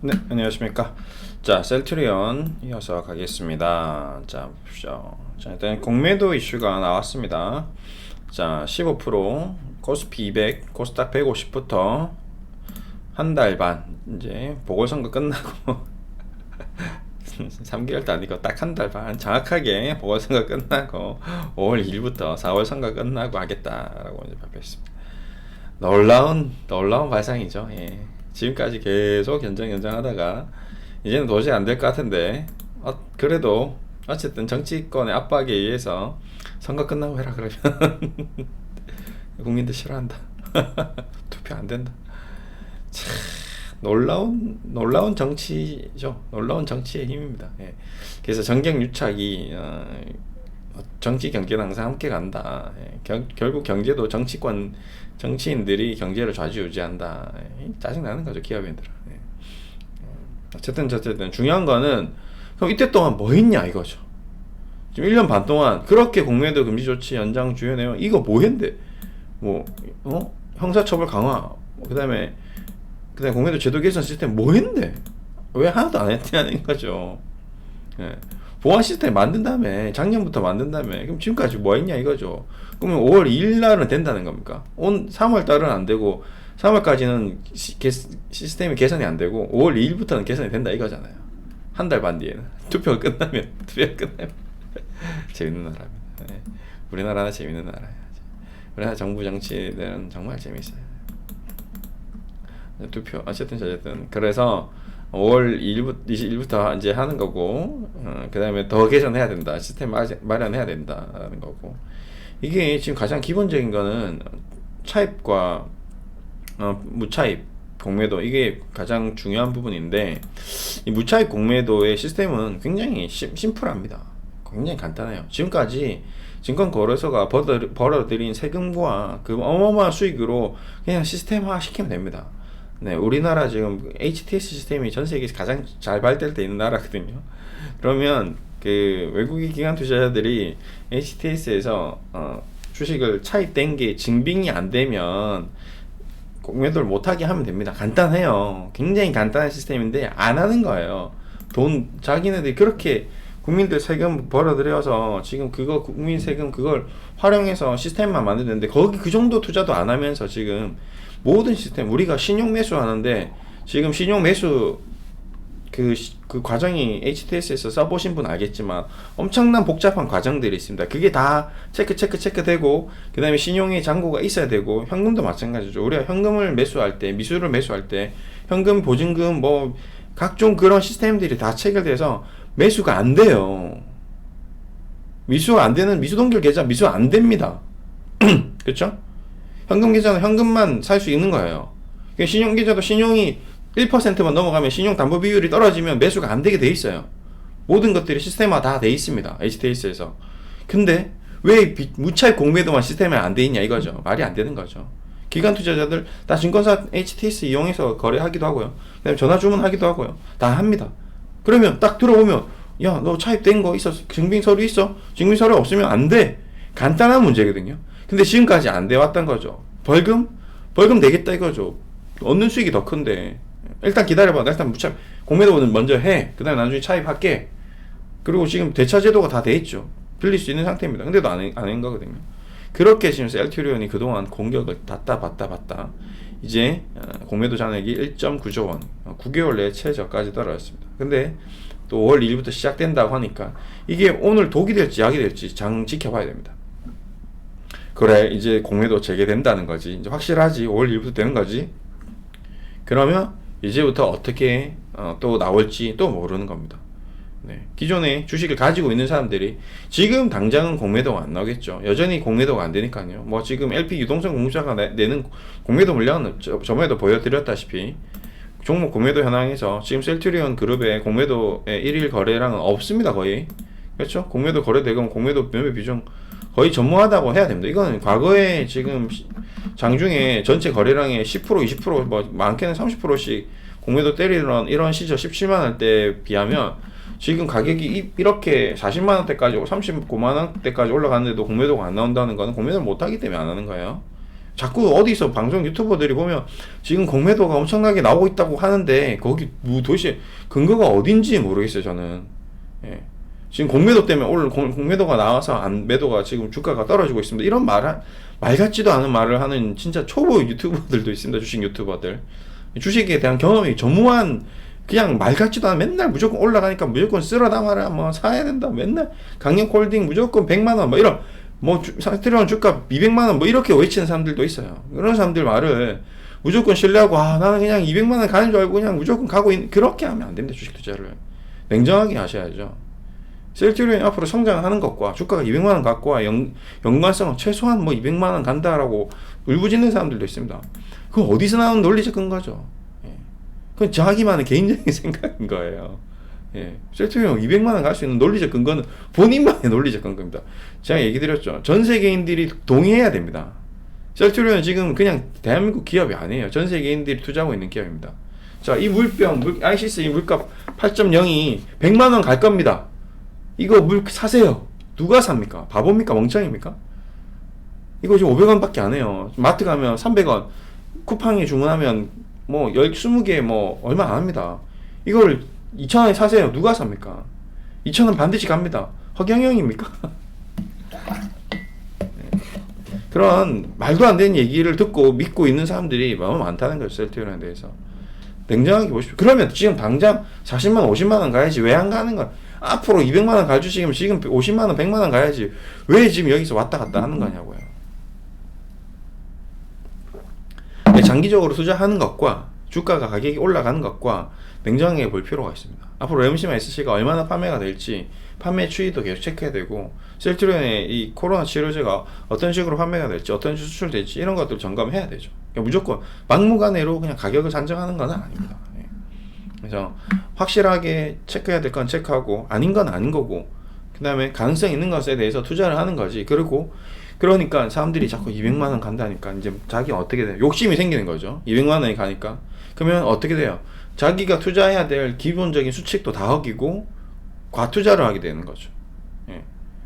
네, 안녕하십니까. 자, 셀트리온 이어서 가겠습니다. 자, 보십시오. 자, 일단 공매도 이슈가 나왔습니다. 자, 15% 코스피 200, 코스닥 150부터 한 달 반, 이제 보궐선거 끝나고 3개월도 아니고 딱 한 달 반, 정확하게 보궐선거 끝나고 5월 2일부터 4월 선거 끝나고 하겠다라고 이제 발표했습니다. 놀라운 발상이죠. 예. 지금까지 계속 연장하다가 이제는 도저히 안 될 것 같은데, 그래도 어쨌든 정치권의 압박에 의해서 선거 끝나고 해라 그러면 국민들 싫어한다. 투표 안 된다. 참 놀라운 정치죠. 놀라운 정치의 힘입니다. 예. 그래서 정경유착이 정치 경제는 항상 함께 간다. 예. 결국 경제도 정치인들이 경제를 좌지우지한다. 예. 짜증나는 거죠, 기업인들은. 예. 어쨌든 중요한 거는 그럼 이때 동안 뭐 했냐 이거죠. 지금 1년 반 동안 그렇게 공매도 금지 조치 연장 주요 내용 이거 뭐 했는데 형사처벌 강화, 그다음에 공매도 제도 개선 시스템 뭐 했는데 왜 하나도 안 했냐는 거죠. 예. 보안 시스템 만든 다음에 작년부터 만든 다음에 그럼 지금까지 뭐 했냐 이거죠. 그러면 5월 2일 날은 된다는 겁니까? 온 3월 달은 안 되고 3월까지는 시스템이 개선이 안 되고 5월 2일부터는 개선이 된다 이거잖아요. 한 달 반 뒤에는 투표가 끝나면 재밌는 나라입니다. 네. 우리나라는 재밌는 나라야. 우리나라 정부 정치는 정말 재밌어요. 투표 어쨌든 그래서 5월 20일부터 이제 하는 거고, 그 다음에 더 개선해야 된다, 시스템 마련해야 된다라는 거고. 이게 지금 가장 기본적인 거는 차입과 무차입 공매도, 이게 가장 중요한 부분인데, 이 무차입 공매도의 시스템은 굉장히 심플합니다. 굉장히 간단해요. 지금까지 증권거래소가 벌어들인 세금과 그 어마어마한 수익으로 그냥 시스템화 시키면 됩니다. 네, 우리나라 지금 HTS 시스템이 전 세계에서 가장 잘 발달되어 있는 나라거든요. 그러면 그 외국인 기관 투자자들이 HTS에서 주식을 차입된 게 증빙이 안 되면 공매도를 못하게 하면 됩니다. 간단해요. 굉장히 간단한 시스템인데 안 하는 거예요. 자기네들이 그렇게 국민들 세금 벌어들여서 지금 그거 국민 세금 그걸 활용해서 시스템만 만드는데 거기 그 정도 투자도 안 하면서 지금 모든 시스템, 우리가 신용 매수 하는데 지금 신용 매수 그 과정이 HTS에서 써보신 분 알겠지만 엄청난 복잡한 과정들이 있습니다. 그게 다 체크되고, 그 다음에 신용의 잔고가 있어야 되고, 현금도 마찬가지죠. 우리가 현금을 매수할 때, 미수를 매수할 때 현금, 보증금, 뭐 각종 그런 시스템들이 다 체결돼서 매수가 안 돼요. 미수가 안 되는 미수동결 계좌 미수 안 됩니다. 그렇죠? 현금 계좌는 현금만 살 수 있는 거예요. 신용 계좌도 신용이 1%만 넘어가면 신용 담보 비율이 떨어지면 매수가 안 되게 돼 있어요. 모든 것들이 시스템화 다 돼 있습니다. HTS에서. 근데 왜 무차입 공매도만 시스템화 안 돼 있냐 이거죠. 말이 안 되는 거죠. 기관 투자자들 다 증권사 HTS 이용해서 거래하기도 하고요. 그다음에 전화 주문하기도 하고요. 다 합니다. 그러면 딱 들어오면 야, 너 차입된 거 있어? 증빙 서류 있어? 증빙 서류 없으면 안 돼. 간단한 문제거든요. 근데 지금까지 안 돼 왔던 거죠. 벌금 내겠다 이거죠. 얻는 수익이 더 큰데 일단 기다려봐. 나 일단 무차입 공매도는 먼저 해. 그 다음에 나중에 차입할게. 그리고 지금 대차 제도가 다 돼 있죠. 빌릴 수 있는 상태입니다. 근데도 안 한 거거든요. 그렇게 지금 셀트리온이 그동안 공격을 받다 이제 공매도 잔액이 1.9조 원 9개월 내에 최저까지 떨어졌습니다. 근데 또 5월 1일부터 시작된다고 하니까 이게 오늘 독이 될지 약이 될지 장 지켜봐야 됩니다. 그래, 이제 공매도 재개된다는 거지. 이제 확실하지. 5월 1일부터 되는 거지. 그러면 이제부터 어떻게 또 나올지 또 모르는 겁니다. 네. 기존에 주식을 가지고 있는 사람들이 지금 당장은 공매도가 안 나오겠죠. 여전히 공매도가 안 되니까요. 뭐 지금 LP 유동성 공급자가 내는 공매도 물량은 저번에도 보여드렸다시피 종목 공매도 현황에서 지금 셀트리온 그룹의 공매도의 1일 거래량은 없습니다. 거의. 그렇죠? 공매도 거래 대금, 공매도 매매 비중 거의 전무하다고 해야 됩니다. 이거는 과거에 지금 장중에 전체 거래량의 10%, 20%, 뭐 많게는 30%씩 공매도 때리던 이런 시절 17만 원대 비하면 지금 가격이 이렇게 40만 원대까지, 39만 원대까지 올라갔는데도 공매도가 안 나온다는 거는 공매도를 못 하기 때문에 안 하는 거예요. 자꾸 어디서 방송 유튜버들이 보면 지금 공매도가 엄청나게 나오고 있다고 하는데 거기 뭐 도대체 근거가 어딘지 모르겠어요 저는. 예. 지금 공매도 때문에 오늘 공매도가 나와서 안 매도가 지금 주가가 떨어지고 있습니다. 이런 말 같지도 않은 말을 하는 진짜 초보 유튜버들도 있습니다. 주식 유튜버들. 주식에 대한 경험이 전무한 그냥 말 같지도 않은 맨날 무조건 올라가니까 무조건 쓸어 담아라 뭐 사야 된다 맨날 강력홀딩 무조건 100만 원 뭐 이런 뭐 상태로는 주가 200만 원 뭐 이렇게 외치는 사람들도 있어요. 그런 사람들 말을 무조건 신뢰하고 나는 그냥 200만 원 가는 줄 알고 그냥 무조건 가고 그렇게 하면 안 됩니다. 주식 투자를 냉정하게 하셔야죠. 셀트리온이 앞으로 성장하는 것과 주가가 200만 원 갖고와 연관성은 최소한 뭐 200만 원 간다라고 울부짖는 사람들도 있습니다. 그건 어디서 나온 논리적 근거죠. 예. 그건 자기만의 개인적인 생각인 거예요. 예. 셀트리온 200만 원 갈 수 있는 논리적 근거는 본인만의 논리적 근거입니다. 제가 얘기 드렸죠. 전 세계인들이 동의해야 됩니다. 셀트리온은 지금 그냥 대한민국 기업이 아니에요. 전 세계인들이 투자하고 있는 기업입니다. 자, 이 아이시스 이 물값 8.0이 100만 원 갈 겁니다. 이거 물 사세요. 누가 삽니까? 바보입니까? 멍청입니까? 이거 지금 500원밖에 안 해요. 마트 가면 300원, 쿠팡에 주문하면 뭐 20개 뭐 얼마 안 합니다. 이걸 2,000원에 사세요. 누가 삽니까? 2,000원 반드시 갑니다. 허경영입니까? 그런 말도 안 되는 얘기를 듣고 믿고 있는 사람들이 너무 많다는 거죠. 셀트리온에 대해서. 냉정하게 보십시오. 그러면 지금 당장 40만, 50만 원 가야지. 왜 안 가는 거야? 앞으로 200만 원 갈 주식이면 지금 50만 원, 100만 원 가야지. 왜 지금 여기서 왔다 갔다 하는 거냐고요. 장기적으로 투자하는 것과 주가가 가격이 올라가는 것과 냉정하게 볼 필요가 있습니다. 앞으로 램시마 SC가 얼마나 판매가 될지 판매 추이도 계속 체크해야 되고 셀트리온의 이 코로나 치료제가 어떤 식으로 판매가 될지 어떤 식으로 수출될지 이런 것들 점검해야 되죠. 그러니까 무조건 막무가내로 그냥 가격을 산정하는 건 아닙니다. 그래서 확실하게 체크해야 될 건 체크하고 아닌 건 아닌 거고 그 다음에 가능성 있는 것에 대해서 투자를 하는 거지. 그리고 그러니까 사람들이 자꾸 200만 원 간다니까 이제 자기가 어떻게 돼요? 욕심이 생기는 거죠. 200만 원이 가니까 그러면 어떻게 돼요? 자기가 투자해야 될 기본적인 수칙도 다 어기고 과투자를 하게 되는 거죠. 예.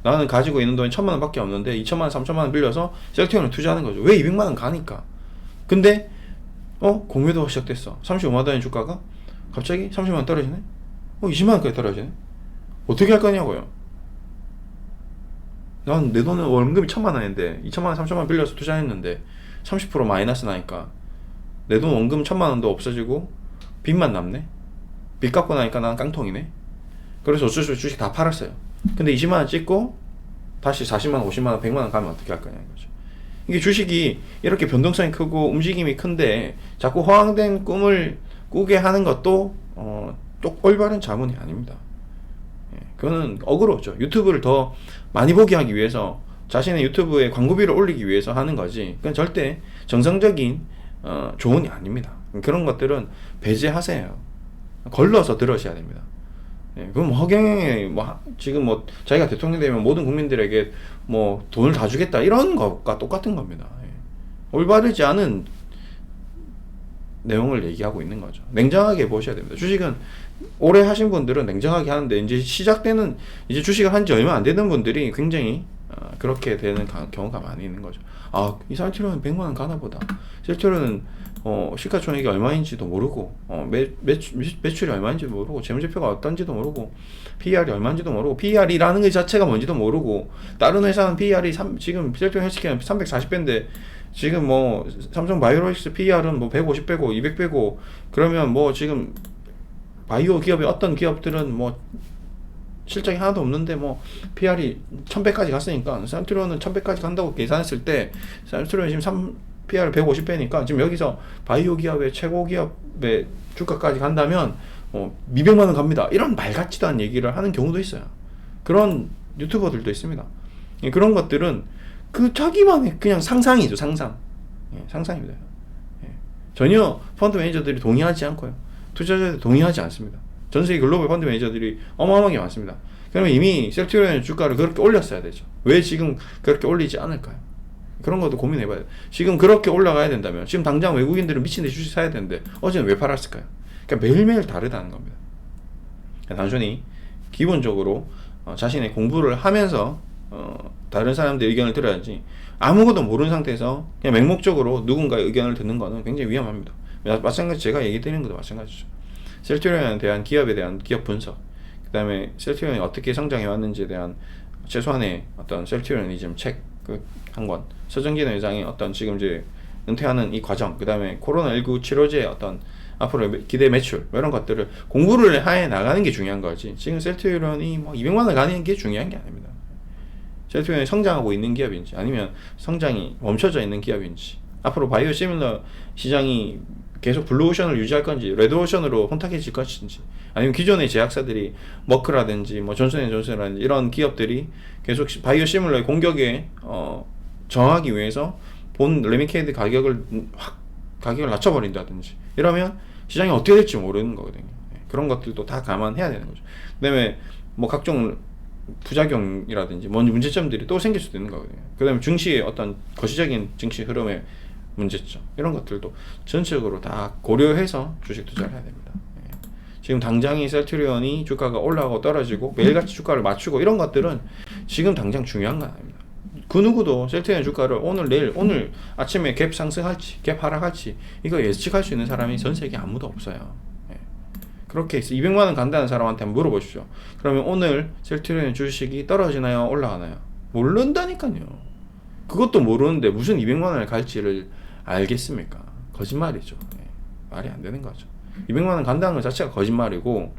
나는 가지고 있는 돈이 1,000만 원밖에 없는데 2,000만 원, 3,000만 원 빌려서 셀트리온을 투자하는 거죠. 왜 200만 원 가니까? 근데 공매도가 시작됐어. 35만 원의 주가가 갑자기 30만 원 떨어지네? 20만 원까지 떨어지네? 어떻게 할 거냐고요? 난 내 돈은 원금이 1,000만 원인데 2,000만 원, 3,000만 원 빌려서 투자했는데 30% 마이너스 나니까 내 돈 원금 1,000만 원도 없어지고 빚만 남네? 빚 갚고 나니까 난 깡통이네? 그래서 어쩔 수 없이 주식 다 팔았어요. 근데 20만 원 찍고 다시 40만 원, 50만 원, 100만 원 가면 어떻게 할 거냐는 거죠. 이게 주식이 이렇게 변동성이 크고 움직임이 큰데 자꾸 허황된 꿈을 꾸게 하는 것도 올바른 자문이 아닙니다. 예, 그거는 어그로죠. 유튜브를 더 많이 보게 하기 위해서 자신의 유튜브에 광고비를 올리기 위해서 하는 거지 그건 절대 정상적인 조언이 아닙니다. 그런 것들은 배제하세요. 걸러서 들으셔야 됩니다. 예, 그럼 허경영이 지금 자기가 대통령 되면 모든 국민들에게 돈을 다 주겠다 이런 것과 똑같은 겁니다. 예. 올바르지 않은 내용을 얘기하고 있는 거죠. 냉정하게 보셔야 됩니다. 주식은 오래 하신 분들은 냉정하게 하는데 이제 시작되는 이제 주식을 한 지 얼마 안 되는 분들이 굉장히 그렇게 되는 경우가 많이 있는 거죠. 이 셀트리온은 100만 원 가나 보다. 셀트리온은 시가총액이 얼마인지도 모르고 매출이 얼마인지도 모르고 재무제표가 어떤지도 모르고 PER이 얼마인지도 모르고 PER이라는 것 자체가 뭔지도 모르고 다른 회사는 PER이 지금 셀트리온 헬스케어는 340배인데 지금 삼성 바이오로직스 PER은 150배고 200배고 그러면 지금 바이오 기업이 어떤 기업들은 실적이 하나도 없는데 PER이 1000배까지 갔으니까 셀트리온은 1000배까지 간다고 계산했을 때 셀트리온이 지금 PER 150배니까 지금 여기서 바이오 기업의 최고 기업의 주가까지 간다면 200만 원 갑니다. 이런 말 같지도 않은 얘기를 하는 경우도 있어요. 그런 유튜버들도 있습니다. 그런 것들은 자기만의 그냥 상상이죠. 상상. 상상입니다. 전혀 펀드 매니저들이 동의하지 않고요. 투자자들이 동의하지 않습니다. 전 세계 글로벌 펀드 매니저들이 어마어마하게 많습니다. 그러면 이미 셀트리온의 주가를 그렇게 올렸어야 되죠. 왜 지금 그렇게 올리지 않을까요? 그런 것도 고민해봐야 돼요. 지금 그렇게 올라가야 된다면 지금 당장 외국인들은 미친듯이 주식 사야 되는데 어제는 왜 팔았을까요? 그러니까 매일매일 다르다는 겁니다. 단순히 기본적으로 자신의 공부를 하면서 다른 사람들의 의견을 들어야지, 아무것도 모르는 상태에서 그냥 맹목적으로 누군가의 의견을 듣는 거는 굉장히 위험합니다. 마찬가지 제가 얘기 드리는 것도 마찬가지죠. 셀트리온에 대한 기업에 대한 기업 분석, 그 다음에 셀트리온이 어떻게 성장해 왔는지에 대한 최소한의 어떤 셀트리온이즘 책 한 권, 서정진 회장의 어떤 지금 이제 은퇴하는 이 과정, 그 다음에 코로나19 치료제의 어떤 앞으로 기대 매출, 이런 것들을 공부를 해 나가는 게 중요한 거지. 지금 셀트리온이 뭐 200만 원 가는 게 중요한 게 아닙니다. 셀트리온이 성장하고 있는 기업인지, 아니면 성장이 멈춰져 있는 기업인지, 앞으로 바이오 시밀러 시장이 계속 블루오션을 유지할 건지 레드오션으로 혼탁해질 것인지, 아니면 기존의 제약사들이 머크라든지 뭐 존슨앤존슨이라든지 이런 기업들이 계속 바이오 시밀러의 공격에 저항하기 위해서 본 레미케이드 가격을 낮춰버린다든지 이러면 시장이 어떻게 될지 모르는 거거든요. 그런 것들도 다 감안해야 되는 거죠. 그다음에 뭐 각종 부작용이라든지 문제점들이 또 생길 수도 있는 거거든요. 그다음에 증시의 어떤 거시적인 증시 흐름의 문제점, 이런 것들도 전체적으로 다 고려해서 주식 투자를 해야 됩니다. 지금 당장이 셀트리온이 주가가 올라가고 떨어지고 매일같이 주가를 맞추고 이런 것들은 지금 당장 중요한 건 아닙니다. 그 누구도 셀트리온 주가를 오늘 아침에 갭 상승할지 갭 하락할지 이거 예측할 수 있는 사람이 전 세계 아무도 없어요. 그렇게 해서 200만 원 간다는 사람한테 한번 물어보십시오. 그러면 오늘 셀트리온 주식이 떨어지나요, 올라가나요? 모른다니까요. 그것도 모르는데 무슨 200만 원을 갈지를 알겠습니까? 거짓말이죠. 말이 안 되는 거죠. 200만 원 간다는 것 자체가 거짓말이고,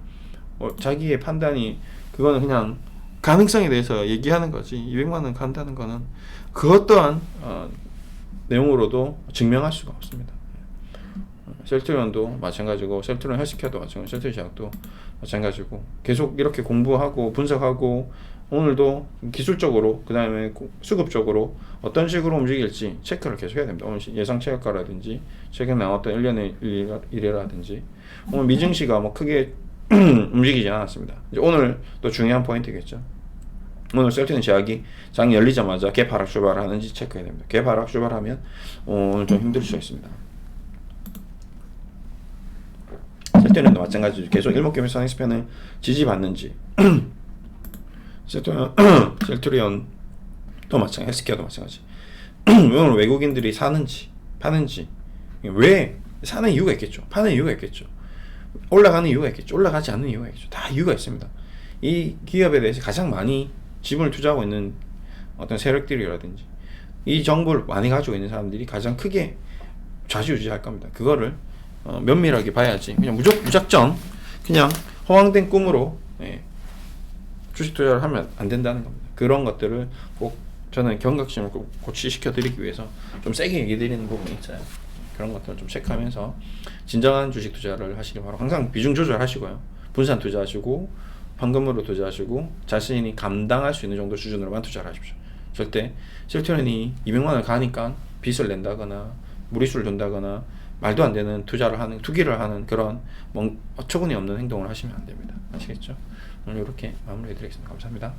자기의 판단이, 그거는 그냥 가능성에 대해서 얘기하는 거지, 200만 원 간다는 거는 그것 또한 내용으로도 증명할 수가 없습니다. 셀트리온도 마찬가지고, 셀트리온 헬스케어도 마찬가지고, 셀트리온 제약도 마찬가지고, 계속 이렇게 공부하고 분석하고, 오늘도 기술적으로, 그 다음에 수급적으로 어떤 식으로 움직일지 체크를 계속 해야 됩니다. 오늘 예상 체크라든지 최근 나왔던 1년의 일이라든지, 오늘 미증시가 뭐 크게 움직이지 않았습니다. 이제 오늘 또 중요한 포인트겠죠. 오늘 셀트리온 제약이 장 열리자마자 갭 하락 출발을 하는지 체크해야 됩니다. 갭 하락 출발하면 오늘 좀 힘들 수 있습니다. 셀트리온도 마찬가지로 계속 일목균의 선행스팬을 지지받는지, 셀트리온도 마찬가지, 헬스케어도 마찬가지. 오늘 외국인들이 사는지 파는지, 왜 사는 이유가 있겠죠. 파는 이유가 있겠죠. 올라가는 이유가 있겠죠. 올라가지 않는 이유가 있겠죠. 다 이유가 있습니다. 이 기업에 대해서 가장 많이 지분을 투자하고 있는 어떤 세력들이라든지 이 정보를 많이 가지고 있는 사람들이 가장 크게 좌지우지할 겁니다. 그거를 면밀하게 봐야지 그냥 무작정 그냥 허황된 꿈으로 주식 투자를 하면 안 된다는 겁니다. 그런 것들을 꼭 저는 경각심을 꼭 고취시켜 드리기 위해서 좀 세게 얘기 드리는 부분이 있어요. 그런 것들을 좀 체크하면서 진정한 주식 투자를 하시기 바라고, 항상 비중 조절하시고요, 분산 투자하시고 현금으로 투자하시고 자신이 감당할 수 있는 정도 수준으로만 투자를 하십시오. 절대 셀트리온이 200만 원을 가니까 빚을 낸다거나 무리수를 둔다거나 말도 안 되는 투기를 하는 그런 어처구니 없는 행동을 하시면 안 됩니다. 아시겠죠? 오늘 이렇게 마무리해 드리겠습니다. 감사합니다.